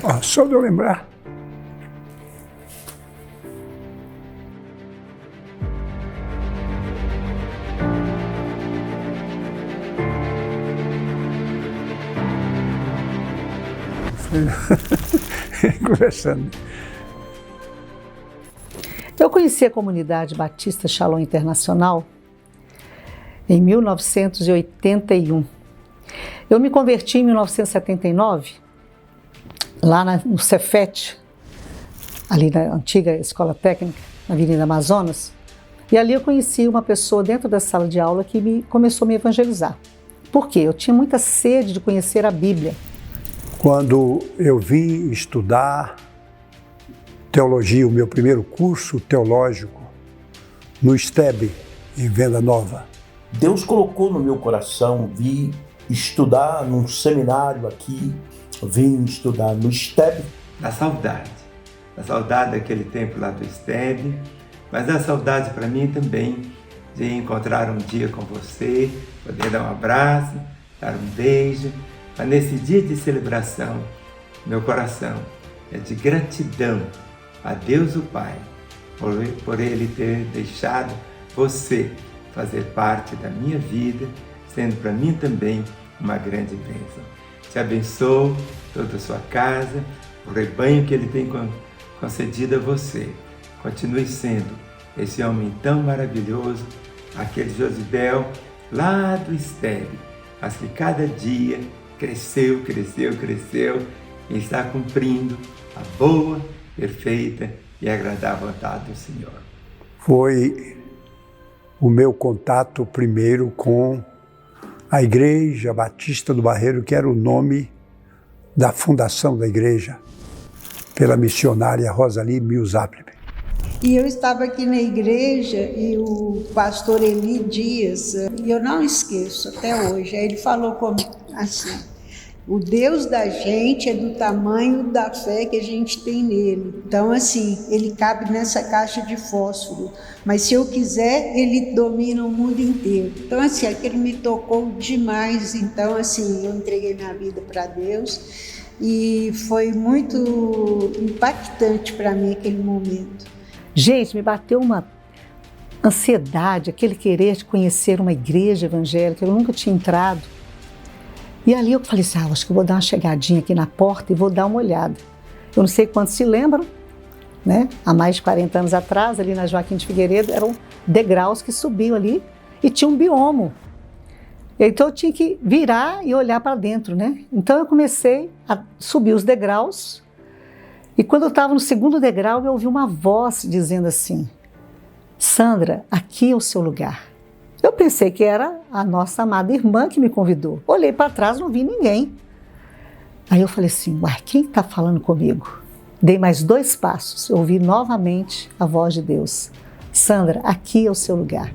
Ó, só de eu lembrar. Conversando. Eu conheci a comunidade Batista Shalom Internacional em 1981. Eu me converti em 1979, lá no Cefet, ali na antiga Escola Técnica, na Avenida Amazonas, e ali eu conheci uma pessoa dentro da sala de aula que começou a me evangelizar. Por quê? Eu tinha muita sede de conhecer a Bíblia. Quando eu vim estudar teologia, o meu primeiro curso teológico, no STEB, em Venda Nova. Deus colocou no meu coração vir estudar num seminário aqui, vim estudar no STEB. Da saudade daquele tempo lá do STEB, mas a saudade para mim também de encontrar um dia com você, poder dar um abraço, dar um beijo. Mas nesse dia de celebração, meu coração é de gratidão a Deus o Pai, por Ele ter deixado você fazer parte da minha vida, sendo para mim também uma grande bênção. Te abençoo, toda a sua casa, o rebanho que Ele tem concedido a você. Continue sendo esse homem tão maravilhoso, aquele Josibel lá do STEB, mas que cada dia cresceu e está cumprindo a boa, perfeita e agradável vontade do Senhor. Foi o meu contato primeiro com a Igreja Batista do Barreiro, que era o nome da fundação da igreja, pela missionária Rosalie Milzapleb. E eu estava aqui na igreja e o pastor Eli Dias, e eu não esqueço até hoje, aí ele falou comigo assim: o Deus da gente é do tamanho da fé que a gente tem nele. Então, assim, ele cabe nessa caixa de fósforo, mas se eu quiser, ele domina o mundo inteiro. Então, assim, aquilo me tocou demais. Então, assim, eu entreguei minha vida para Deus e foi muito impactante para mim aquele momento. Gente, me bateu uma ansiedade, aquele querer de conhecer uma igreja evangélica, eu nunca tinha entrado. E ali eu falei assim, acho que eu vou dar uma chegadinha aqui na porta e vou dar uma olhada. Eu não sei quantos se lembram, né? Há mais de 40 anos atrás, ali na Joaquim de Figueiredo, eram degraus que subiam ali e tinha um biomo. Então eu tinha que virar e olhar para dentro, né? Então eu comecei a subir os degraus e quando eu estava no segundo degrau, eu ouvi uma voz dizendo assim: Sandra, aqui é o seu lugar. Eu pensei que era a nossa amada irmã que me convidou. Olhei para trás, não vi ninguém. Aí eu falei assim, uai, quem está falando comigo? Dei mais 2 passos, eu ouvi novamente a voz de Deus. Sandra, aqui é o seu lugar.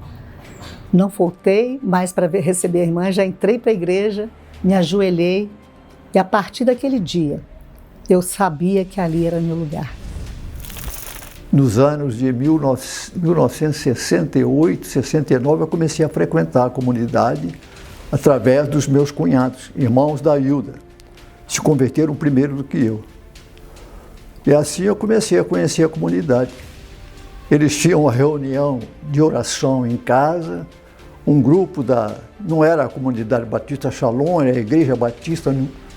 Não voltei mais para receber a irmã, já entrei para a igreja, me ajoelhei e a partir daquele dia, eu sabia que ali era meu lugar. Nos anos de 1968, 69, eu comecei a frequentar a comunidade através dos meus cunhados, irmãos da Hilda. Se converteram primeiro do que eu. E assim eu comecei a conhecer a comunidade. Eles tinham uma reunião de oração em casa, um grupo não era a comunidade Batista Shalom, era a Igreja Batista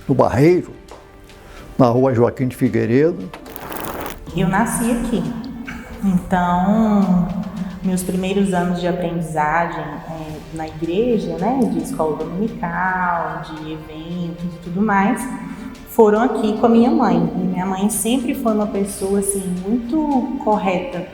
no Barreiro, na rua Joaquim de Figueiredo. Eu nasci aqui, então meus primeiros anos de aprendizagem na igreja, né, de escola dominical, de eventos e tudo mais, foram aqui com a minha mãe. E minha mãe sempre foi uma pessoa assim muito correta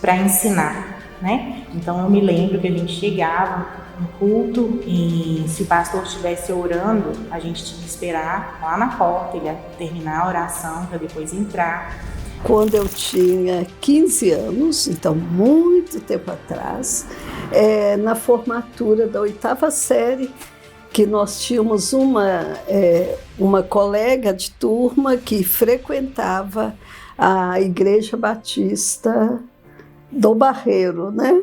para ensinar, né? Então eu me lembro que a gente chegava no culto e se o pastor estivesse orando, a gente tinha que esperar lá na porta ele terminar a oração para depois entrar. Quando eu tinha 15 anos, então muito tempo atrás, na formatura da 8ª série, que nós tínhamos uma colega de turma que frequentava a Igreja Batista do Barreiro, né?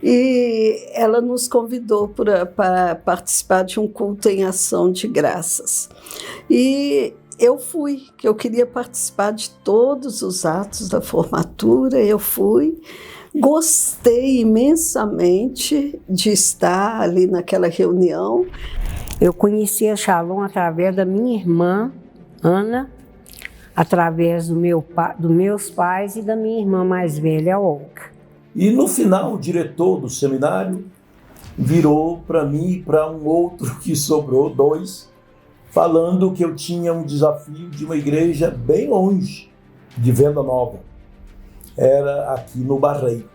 E ela nos convidou para participar de um culto em ação de graças. E eu fui, que eu queria participar de todos os atos da formatura, eu fui. Gostei imensamente de estar ali naquela reunião. Eu conheci a Shalom através da minha irmã, Ana, através dos meus pais e da minha irmã mais velha, Olga. E no final, o diretor do seminário virou para mim e para um outro que sobrou, 2, falando que eu tinha um desafio de uma igreja bem longe de Venda Nova. Era aqui no Barreiro.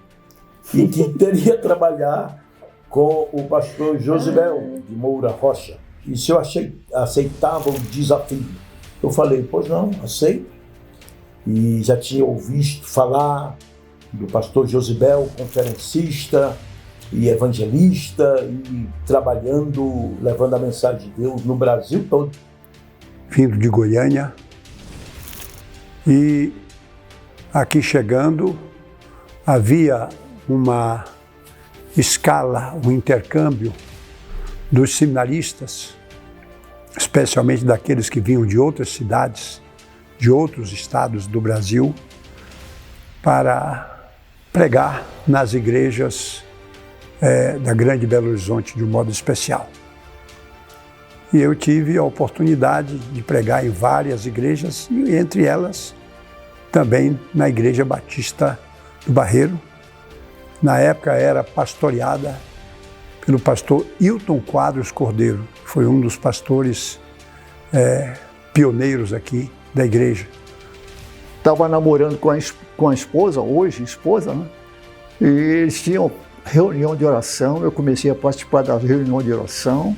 E que teria que trabalhar com o pastor Josibel de Moura Rocha. E se eu aceitava o desafio. Eu falei, pois não, aceito. E já tinha ouvido falar do pastor Josibel, conferencista e evangelista, e trabalhando, levando a mensagem de Deus no Brasil todo. Vindo de Goiânia, e aqui chegando havia uma escala, um intercâmbio dos seminaristas, especialmente daqueles que vinham de outras cidades, de outros estados do Brasil, para pregar nas igrejas da Grande Belo Horizonte de um modo especial. E eu tive a oportunidade de pregar em várias igrejas, e entre elas também na Igreja Batista do Barreiro. Na época era pastoreada pelo pastor Hilton Quadros Cordeiro, que foi um dos pastores pioneiros aqui da igreja. Estava namorando com a esposa, hoje esposa, né? E eles tinham reunião de oração, eu comecei a participar da reunião de oração,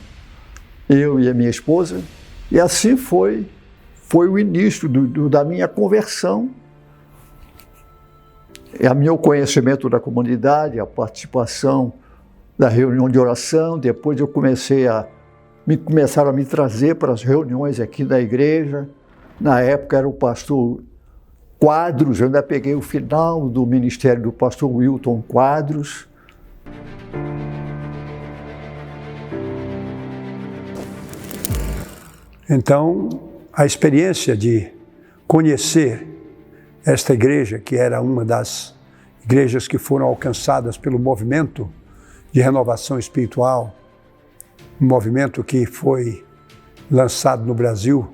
eu e a minha esposa, e assim foi o início da minha conversão, o meu conhecimento da comunidade, a participação da reunião de oração. Depois eu começaram a me trazer para as reuniões aqui da igreja. Na época era o pastor Quadros, eu ainda peguei o final do ministério do pastor Wilton Quadros. Então, a experiência de conhecer esta igreja, que era uma das igrejas que foram alcançadas pelo movimento de renovação espiritual, um movimento que foi lançado no Brasil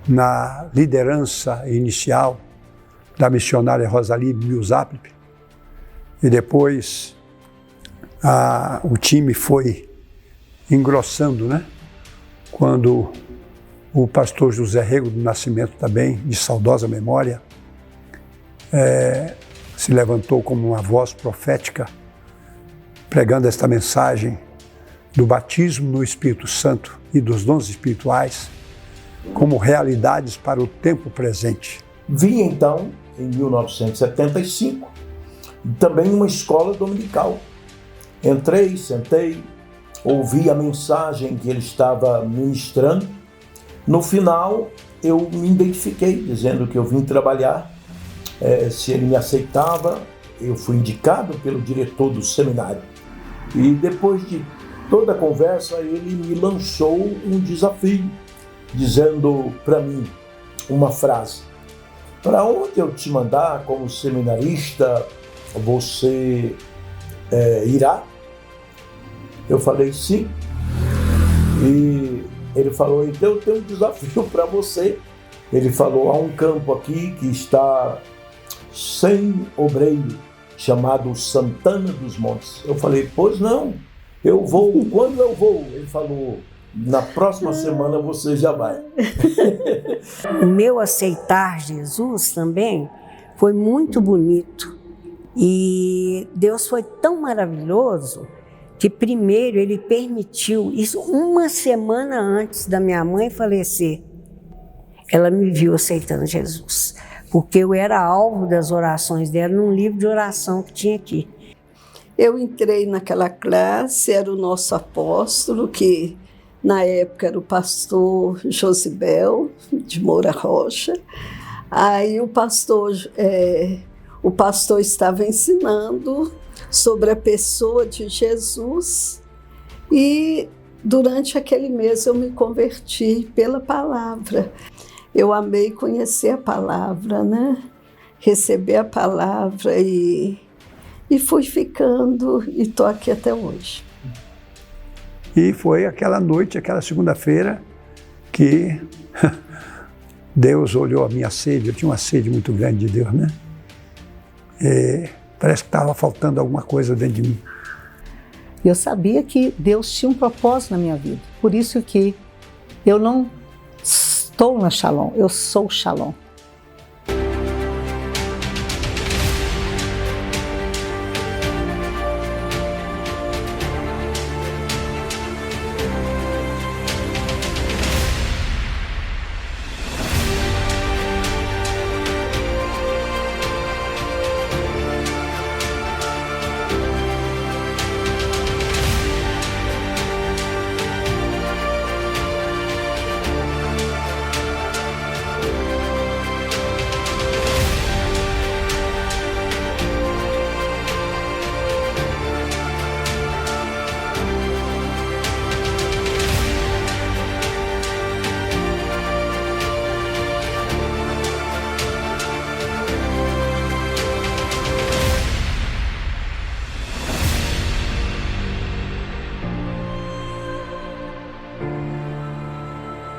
na liderança inicial da missionária Rosalie Milzapip, e depois o time foi engrossando, né? Quando o pastor José Rego do Nascimento, também de saudosa memória, se levantou como uma voz profética, pregando esta mensagem do batismo no Espírito Santo e dos dons espirituais como realidades para o tempo presente. Vi então, em 1975, também uma escola dominical. Entrei, sentei, ouvi a mensagem que ele estava ministrando. No final, eu me identifiquei, dizendo que eu vim trabalhar. Se ele me aceitava, eu fui indicado pelo diretor do seminário. E depois de toda a conversa, ele me lançou um desafio, dizendo para mim uma frase: para onde eu te mandar como seminarista, você irá? Eu falei sim. E ele falou: então eu tenho um desafio para você. Ele falou: há um campo aqui que está sem obreiro, chamado Santana dos Montes. Eu falei: pois não, eu vou. Quando eu vou? Ele falou: na próxima semana você já vai. O meu aceitar Jesus também foi muito bonito. E Deus foi tão maravilhoso que primeiro Ele permitiu isso uma semana antes da minha mãe falecer. Ela me viu aceitando Jesus, porque eu era alvo das orações dela num livro de oração que tinha aqui. Eu entrei naquela classe, era o nosso apóstolo, que na época era o pastor Josibel de Moura Rocha. Aí o pastor estava ensinando sobre a pessoa de Jesus, e durante aquele mês eu me converti pela palavra. eu amei conhecer a palavra, né? Receber a palavra e fui ficando e estou aqui até hoje. E foi aquela noite, aquela segunda-feira, que Deus olhou a minha sede. Eu tinha uma sede muito grande de Deus, né? E parece que estava faltando alguma coisa dentro de mim. Eu sabia que Deus tinha um propósito na minha vida. Por isso que eu não estou na Shalom, eu sou Shalom.